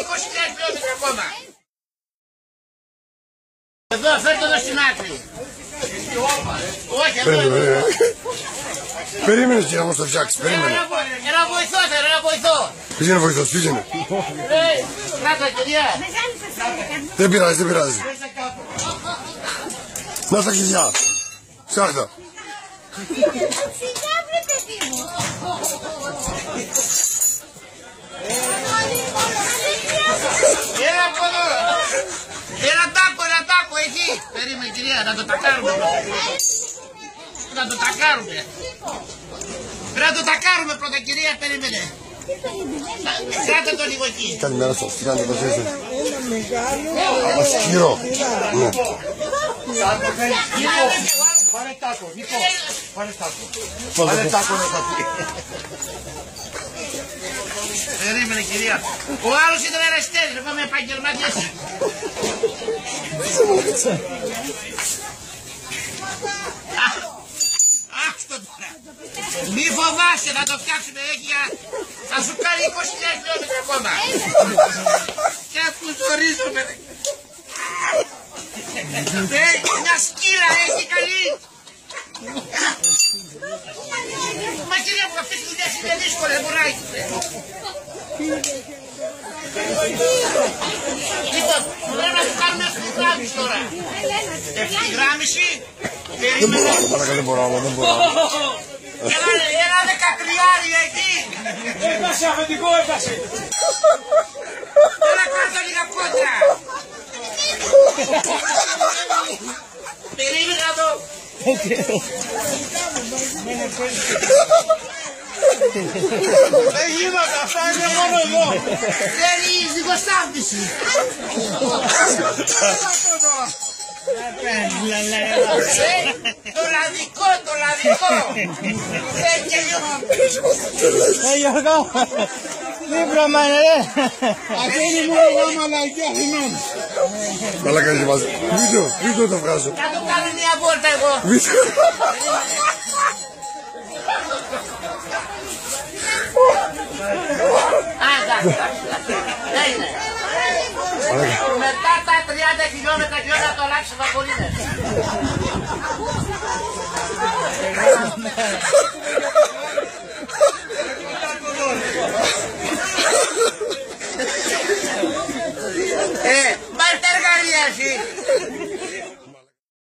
20.000 χιλιόμετρα ακόμα. Εδώ, φέρτε εδώ στην άκρη. Όχι, εδώ. Περίμενε και να μας το φτιάξει, περίμενε. Ένα βοηθό θέλω, ένα βοηθό. Πήγαινε βοηθός, πήγαινε. Κράτα κυρία. Δεν πειράζει, δεν πειράζει. Να στα χιλιά. Ψάχτα. Έλα από εδώ. Ένα τάκο εκεί. Περίμενε κυρία, να το τακάρουμε. Να το τακάρουμε. Πρέπει να το τακάρουμε πρώτα κυρία, περίμενε. Κράτε το λίγο εκεί. Καλημέρα σας, τι κάνετε, πώς είστε. Ασχυρό. Πάρε τάκο, Νίκο. Πάρε τάκο. Πάρε τάκο να τα πει. Περίμενε κυρία. Ο άλλος ήταν εραστές, δεν πάμε επαγγελματίες. Άστο τώρα. Μη φοβάσαι, θα το φτιάξουμε εκεί. Θα σου κάνει 20.000 χιλιόμετρα ακόμα. Και αφού ζορίζομαι. Μια σκύλα έχει καλή. Μα κυρία μου, αυτές οι δουλειές είναι δύσκολες, μποράει. Λοιπόν, πρέπει να του κάνουμε ευθυγράμμιση τώρα. Ευθυγράμμιση. Δεν μπορώ, παρακαλώ, δεν μπορώ. Ένα 13 εκεί. Έπασε αφεντικό, έπασε. Έλα κάτω λίγα κόντρα. Περίμενα εδώ. Δεν γίνονται, αυτά είναι μόνο εδώ. Θέλει ζυγοστάθμιση. Το λαδικό. Γιώργο, Λίμπρο μάνε ρε. Αυτό είναι μόνο γάμα λαϊκιά, θυμάμαι. Καλά κάνεις μαζί. Βίντεο το βγάζω. Θα το κάνω μια βόλτα εγώ. Μετά τα 30 χιλιόμετρα και όλα το αλλάξει βαγονίνες.